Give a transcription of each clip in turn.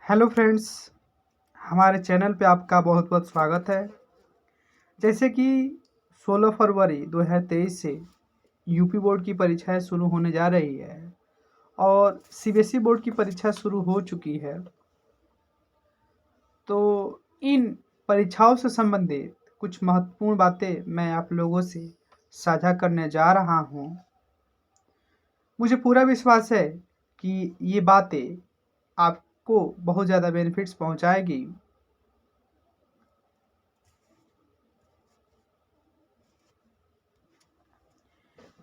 Hello friends, हमारे channel पे आपका बहुत बहुत स्वागत है। जैसे कि 16 फरवरी 2023 से यूपी बोर्ड की परीक्षाएं शुरू होने जा रही है और सीबीएसई बोर्ड की परीक्षा शुरू हो चुकी है। तो इन परीक्षाओं से संबंधित कुछ महत्वपूर्ण बातें मैं आप लोगों से साझा करने जा रहा हूँ। मुझे पूरा विश्वास है कि ये बातें आपको बहुत ज़्यादा बेनिफिट्स पहुँचाएगी।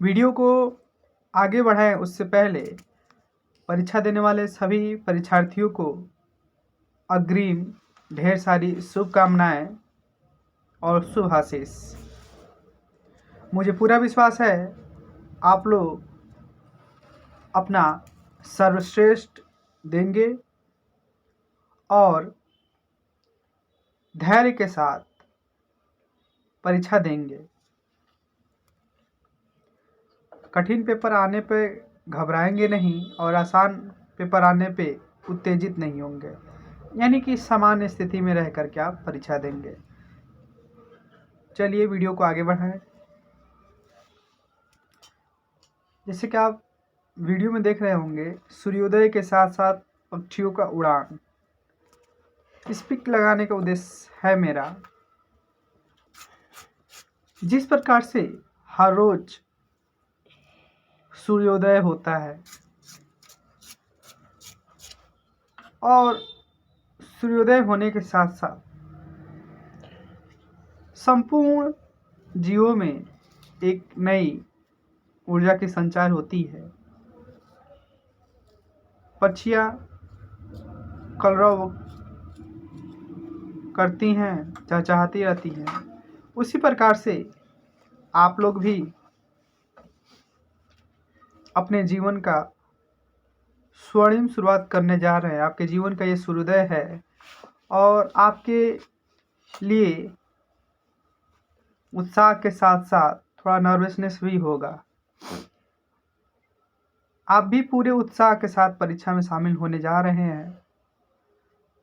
वीडियो को आगे बढ़ाएं उससे पहले परीक्षा देने वाले सभी परीक्षार्थियों को अग्रिम ढेर सारी शुभकामनाएं और शुभ आशीष। मुझे पूरा विश्वास है आप लोग अपना सर्वश्रेष्ठ देंगे और धैर्य के साथ परीक्षा देंगे। कठिन पेपर आने पे घबराएंगे नहीं और आसान पेपर आने पे उत्तेजित नहीं होंगे, यानी कि सामान्य स्थिति में रह कर के आप परीक्षा देंगे। चलिए वीडियो को आगे बढ़ाएं। जैसे कि आप वीडियो में देख रहे होंगे, सूर्योदय के साथ साथ पक्षियों का उड़ान। इस पिक लगाने का उद्देश्य है मेरा, जिस प्रकार से हर रोज सूर्योदय होता है और सूर्योदय होने के साथ साथ संपूर्ण जीवों में एक नई ऊर्जा की संचार होती है। पक्षियाँ कलरव करती हैं, चहचहाती रहती हैं। उसी प्रकार से आप लोग भी अपने जीवन का स्वर्णिम शुरुआत करने जा रहे हैं। आपके जीवन का ये सूर्योदय है और आपके लिए उत्साह के साथ साथ थोड़ा नर्वसनेस भी होगा। आप भी पूरे उत्साह के साथ परीक्षा में शामिल होने जा रहे हैं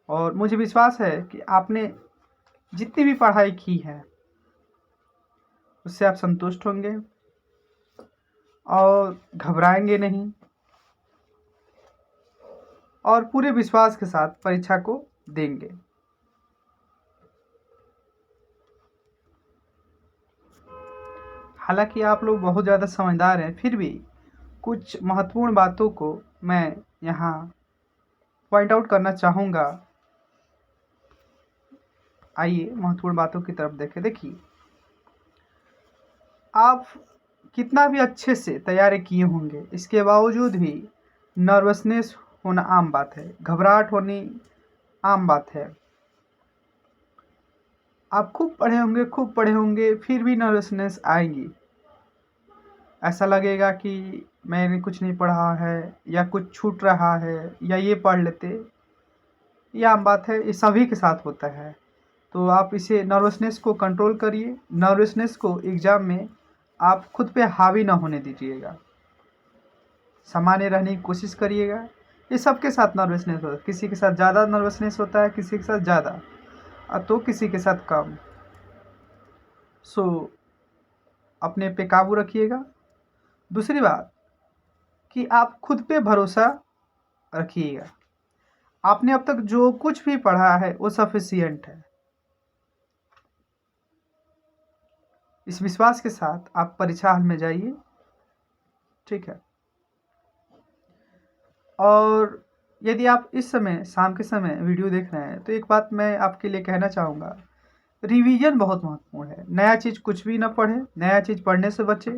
और मुझे विश्वास है कि आपने जितनी भी पढ़ाई की है उससे आप संतुष्ट होंगे और घबराएंगे नहीं और पूरे विश्वास के साथ परीक्षा को देंगे। हालांकि आप लोग बहुत ज़्यादा समझदार हैं, फिर भी कुछ महत्वपूर्ण बातों को मैं यहाँ पॉइंट आउट करना चाहूँगा। आइए महत्वपूर्ण बातों की तरफ देखें। देखिए, आप कितना भी अच्छे से तैयारी किए होंगे, इसके बावजूद भी नर्वसनेस होना आम बात है, घबराहट होनी आम बात है। आप खूब पढ़े होंगे फिर भी नर्वसनेस आएगी। ऐसा लगेगा कि मैंने कुछ नहीं पढ़ा है या कुछ छूट रहा है या ये पढ़ लेते। ये आम बात है, ये सभी के साथ होता है। तो आप इसे नर्वसनेस को कंट्रोल करिए। नर्वसनेस को एग्ज़ाम में आप खुद पे हावी ना होने दीजिएगा, सामान्य रहने की कोशिश करिएगा। ये सबके साथ नर्वसनेस होता है, किसी के साथ ज़्यादा नर्वसनेस होता है, किसी के साथ ज़्यादा तो किसी के साथ कम। सो अपने पे काबू रखिएगा। दूसरी बात कि आप खुद पे भरोसा रखिएगा। आपने अब तक जो कुछ भी पढ़ा है वो सफिशिएंट है। इस विश्वास के साथ आप परीक्षा हॉल में जाइए, ठीक है। और यदि आप इस समय शाम के समय वीडियो देख रहे हैं तो एक बात मैं आपके लिए कहना चाहूँगा, रिवीजन बहुत महत्वपूर्ण है। नया चीज़ कुछ भी ना पढ़े, नया चीज़ पढ़ने से बचे।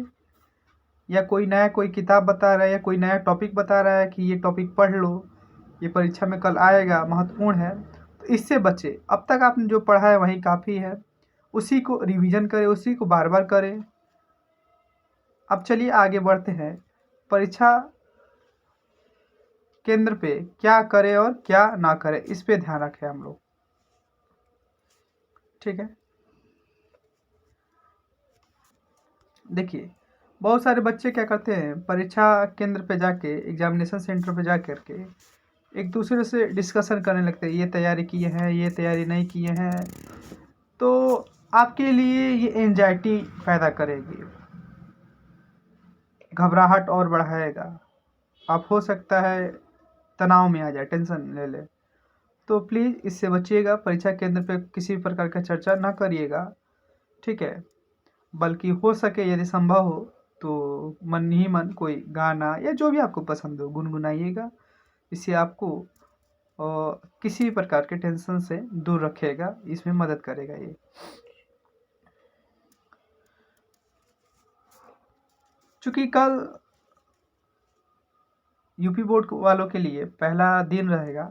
या कोई किताब बता रहा है या कोई नया टॉपिक बता रहा है कि ये टॉपिक पढ़ लो, ये परीक्षा में कल आएगा, महत्वपूर्ण है, तो इससे बचे। अब तक आपने जो पढ़ा है वही काफ़ी है, उसी को रिवीजन करें, उसी को बार बार करें। अब चलिए आगे बढ़ते हैं। परीक्षा केंद्र पे क्या करें और क्या ना करें, इस पे ध्यान रखें हम लोग, ठीक है। देखिए, बहुत सारे बच्चे क्या करते हैं, परीक्षा केंद्र पे जाके, एग्जामिनेशन सेंटर पे जा कर के एक दूसरे से डिस्कशन करने लगते हैं, ये तैयारी किए हैं, ये तैयारी नहीं किए हैं, तो आपके लिए ये एंजाइटी पैदा करेगी, घबराहट और बढ़ाएगा। आप हो सकता है तनाव में आ जाए, टेंशन ले ले। तो प्लीज़ इससे बचिएगा, परीक्षा केंद्र पे किसी भी प्रकार का चर्चा ना करिएगा, ठीक है। बल्कि हो सके यदि संभव हो तो मन ही मन कोई गाना या जो भी आपको पसंद हो गुनगुनाइएगा। इससे आपको किसी भी प्रकार के टेंशन से दूर रखेगा, इसमें मदद करेगा ये। चूँकि कल यूपी बोर्ड वालों के लिए पहला दिन रहेगा,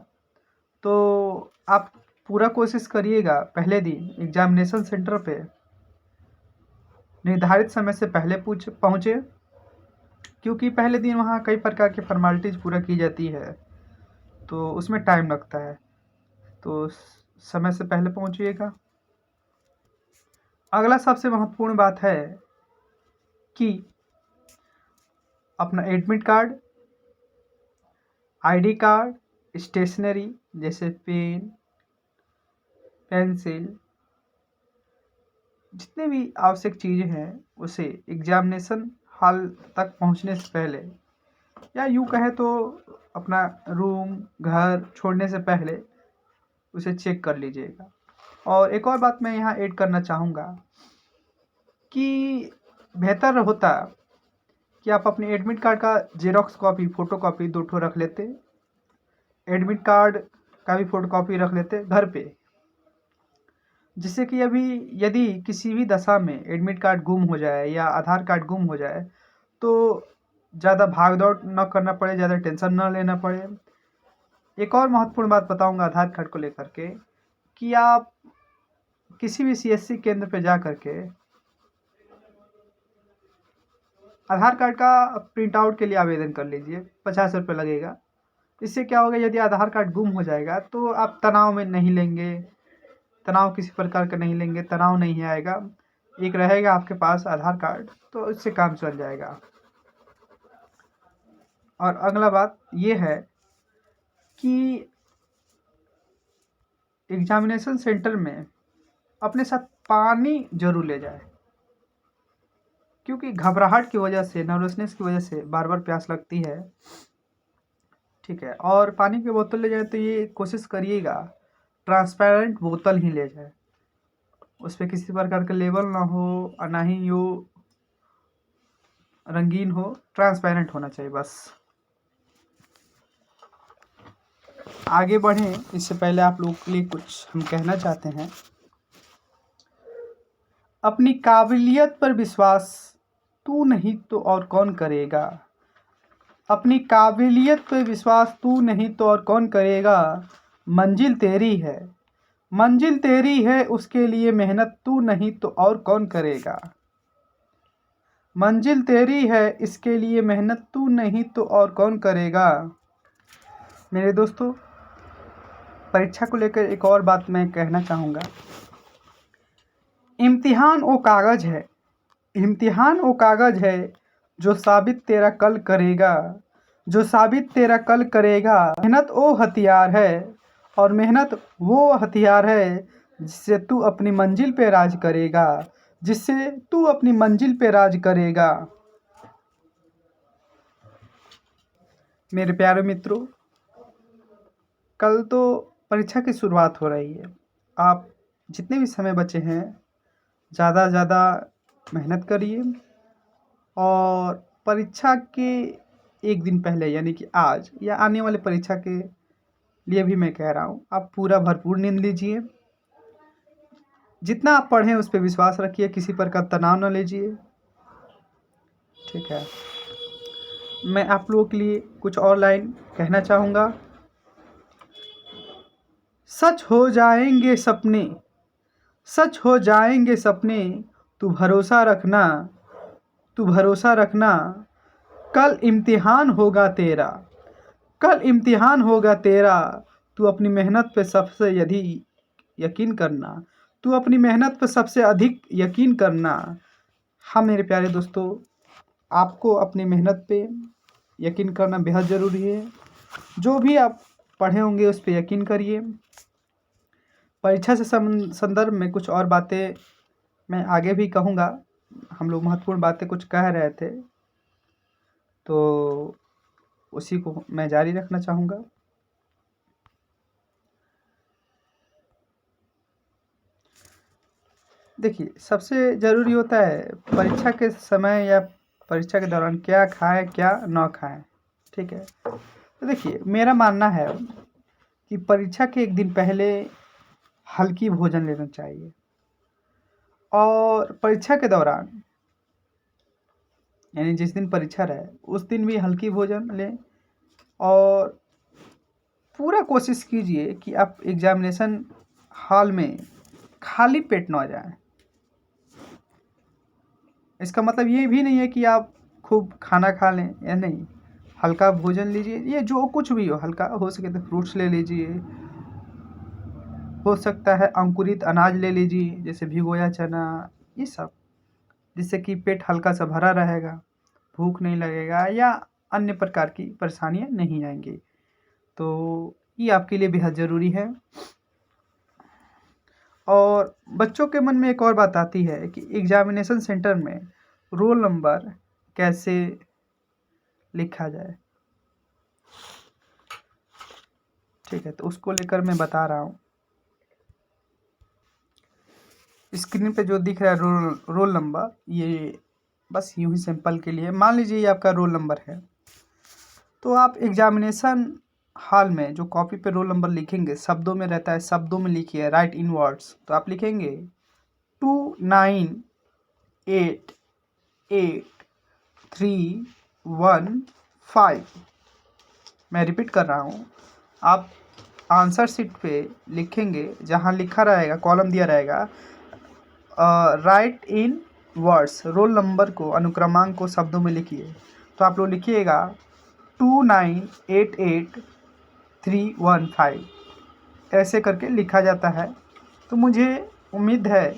तो आप पूरा कोशिश करिएगा पहले दिन एग्जामिनेशन सेंटर पे निर्धारित समय से पहले पहुँचे, क्योंकि पहले दिन वहाँ कई प्रकार की फॉर्मेलिटीज़ पूरा की जाती है, तो उसमें टाइम लगता है। तो समय से पहले पहुँचिएगा। अगला सबसे महत्वपूर्ण बात है कि अपना admit card, ID card, stationery जैसे पेन, पेंसिल, जितने भी आवश्यक चीज़ें हैं उसे एग्जामिनेशन हॉल तक पहुंचने से पहले, या यूँ कहे तो अपना रूम घर छोड़ने से पहले उसे चेक कर लीजिएगा। और एक और बात मैं यहाँ ऐड करना चाहूँगा कि बेहतर होता कि आप अपने एडमिट कार्ड का जेरॉक्स कॉपी, फ़ोटो कॉपी 2 ठो रख लेते, एडमिट कार्ड का भी फ़ोटो कॉपी रख लेते घर पे, जिससे कि अभी यदि किसी भी दशा में एडमिट कार्ड गुम हो जाए या आधार कार्ड गुम हो जाए तो ज़्यादा भाग दौड़ न करना पड़े, ज़्यादा टेंशन न लेना पड़े। एक और महत्वपूर्ण बात बताऊंगा आधार कार्ड को लेकर के कि आप किसी भी सीएससी केंद्र पे जा कर के आधार कार्ड का प्रिंट आउट के लिए आवेदन कर लीजिए, 50 रुपये लगेगा। इससे क्या होगा, यदि आधार कार्ड गुम हो जाएगा तो आप तनाव में नहीं लेंगे, तनाव किसी प्रकार का नहीं लेंगे, तनाव नहीं आएगा। एक रहेगा आपके पास आधार कार्ड, तो इससे काम चल जाएगा। और अगला बात ये है कि एग्जामिनेशन सेंटर में अपने साथ पानी जरूर ले जाए, क्योंकि घबराहट की वजह से, नर्वसनेस की वजह से बार बार प्यास लगती है, ठीक है। और पानी की बोतल ले जाए तो ये कोशिश करिएगा ट्रांसपेरेंट बोतल ही ले जाए, उस पर किसी प्रकार का लेबल ना हो और ना ही यो रंगीन हो, ट्रांसपेरेंट होना चाहिए बस। आगे बढ़ें इससे पहले आप लोगों के लिए कुछ हम कहना चाहते हैं। अपनी काबिलियत पर विश्वास तू नहीं तो और कौन करेगा, अपनी काबिलियत पर विश्वास तू नहीं तो और कौन करेगा। मंजिल तेरी है, मंजिल तेरी है, उसके लिए मेहनत तू नहीं तो और कौन करेगा। मंजिल तेरी है, इसके लिए मेहनत तू नहीं तो और कौन करेगा। मेरे दोस्तों, परीक्षा को लेकर एक और बात मैं कहना चाहूँगा। इम्तिहान वो कागज़ है, इम्तिहान वो कागज़ है जो साबित तेरा कल करेगा, जो साबित तेरा कल करेगा। मेहनत वो हथियार है, और मेहनत वो हथियार है जिससे तू अपनी मंजिल पे राज करेगा, जिससे तू अपनी मंजिल पे राज करेगा। मेरे प्यारे मित्रों, कल तो परीक्षा की शुरुआत हो रही है। आप जितने भी समय बचे हैं ज़्यादा ज़्यादा मेहनत करिए, और परीक्षा के एक दिन पहले यानी कि आज या आने वाले परीक्षा के लिए भी मैं कह रहा हूँ, आप पूरा भरपूर नींद लीजिए। जितना आप पढ़ें उस पर विश्वास रखिए, किसी प्रकार तनाव न लीजिए, ठीक है। मैं आप लोगों के लिए कुछ और लाइन कहना चाहूँगा। सच हो जाएंगे सपने, सच हो जाएंगे सपने, तू भरोसा रखना, तू भरोसा रखना। कल इम्तिहान होगा तेरा, कल इम्तिहान होगा तेरा, तू अपनी मेहनत पे सबसे अधिक यकीन करना, तू अपनी मेहनत पे सबसे अधिक यकीन करना। हाँ मेरे प्यारे दोस्तों, आपको अपनी मेहनत पे यकीन करना बेहद ज़रूरी है। जो भी आप पढ़े होंगे उस पे यकीन करिए। परीक्षा से संदर्भ में कुछ और बातें मैं आगे भी कहूँगा। हम लोग महत्वपूर्ण बातें कुछ कह रहे थे, तो उसी को मैं जारी रखना चाहूँगा। देखिए, सबसे ज़रूरी होता है परीक्षा के समय या परीक्षा के दौरान क्या खाएं क्या ना खाएं। ठीक है, तो देखिए मेरा मानना है कि परीक्षा के एक दिन पहले हल्की भोजन लेना चाहिए और परीक्षा के दौरान यानी जिस दिन परीक्षा रहे उस दिन भी हल्की भोजन लें और पूरा कोशिश कीजिए कि आप एग्जामिनेशन हॉल में खाली पेट ना जाएं। इसका मतलब ये भी नहीं है कि आप खूब खाना खा लें, या नहीं, हल्का भोजन लीजिए। ये जो कुछ भी हो, हल्का हो सके तो फ्रूट्स ले लीजिए, हो सकता है अंकुरित अनाज ले लीजिए जैसे भिगोया चना, ये सब, जिससे कि पेट हल्का सा भरा रहेगा, भूख नहीं लगेगा या अन्य प्रकार की परेशानियां नहीं आएंगी। तो ये आपके लिए बेहद ज़रूरी है। और बच्चों के मन में एक और बात आती है कि एग्जामिनेशन सेंटर में रोल नंबर कैसे लिखा जाए। ठीक है, तो उसको लेकर मैं बता रहा हूँ। स्क्रीन पे जो दिख रहा है रोल नंबर, ये बस यूं ही सिंपल के लिए मान लीजिए ये आपका रोल नंबर है। तो आप एग्जामिनेशन हॉल में जो कॉपी पे रोल नंबर लिखेंगे, शब्दों में रहता है, शब्दों में लिखिए, राइट इन वर्ड्स। तो आप लिखेंगे 29883115। मैं रिपीट कर रहा हूँ, आप आंसर शीट पे लिखेंगे, जहाँ लिखा रहेगा, कॉलम दिया रहेगा राइट इन वर्ड्स, रोल नंबर को, अनुक्रमांक को शब्दों में लिखिए। तो आप लोग लिखिएगा 29883115, ऐसे करके लिखा जाता है। तो मुझे उम्मीद है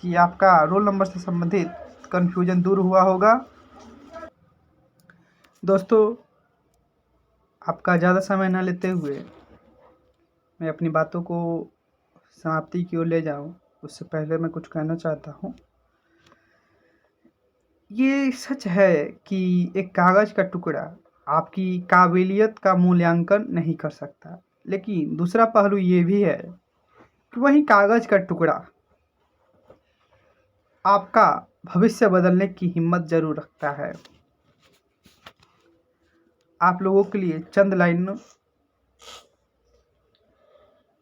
कि आपका रोल नंबर से संबंधित कन्फ्यूजन दूर हुआ होगा। दोस्तों, आपका ज़्यादा समय न लेते हुए मैं अपनी बातों को समाप्ति की ओर ले जाऊं, उससे पहले मैं कुछ कहना चाहता हूं। ये सच है कि एक कागज़ का टुकड़ा आपकी काबिलियत का मूल्यांकन नहीं कर सकता, लेकिन दूसरा पहलू ये भी है कि वही कागज़ का टुकड़ा आपका भविष्य बदलने की हिम्मत ज़रूर रखता है। आप लोगों के लिए चंद लाइन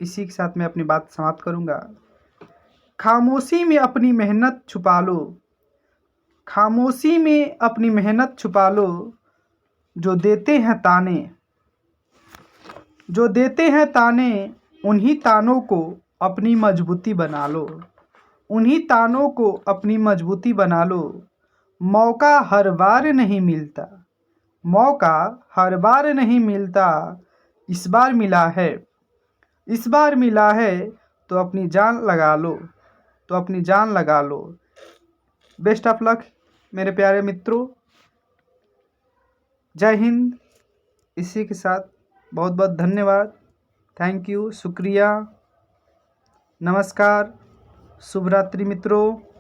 इसी के साथ मैं अपनी बात समाप्त करूंगा। खामोशी में अपनी मेहनत छुपा लो, खामोशी में अपनी मेहनत छुपा लो, जो देते हैं ताने, जो देते हैं ताने, उन्हीं तानों को अपनी मजबूती बना लो, उन्हीं तानों को अपनी मजबूती बना लो। मौका हर बार नहीं मिलता, मौका हर बार नहीं मिलता, इस बार मिला है, इस बार मिला है, तो अपनी जान लगा लो, तो अपनी जान लगा लो। बेस्ट ऑफ लक मेरे प्यारे मित्रों। जय हिंद। इसी के साथ बहुत बहुत धन्यवाद। थैंक यू, शुक्रिया, नमस्कार, शुभ रात्रि मित्रों।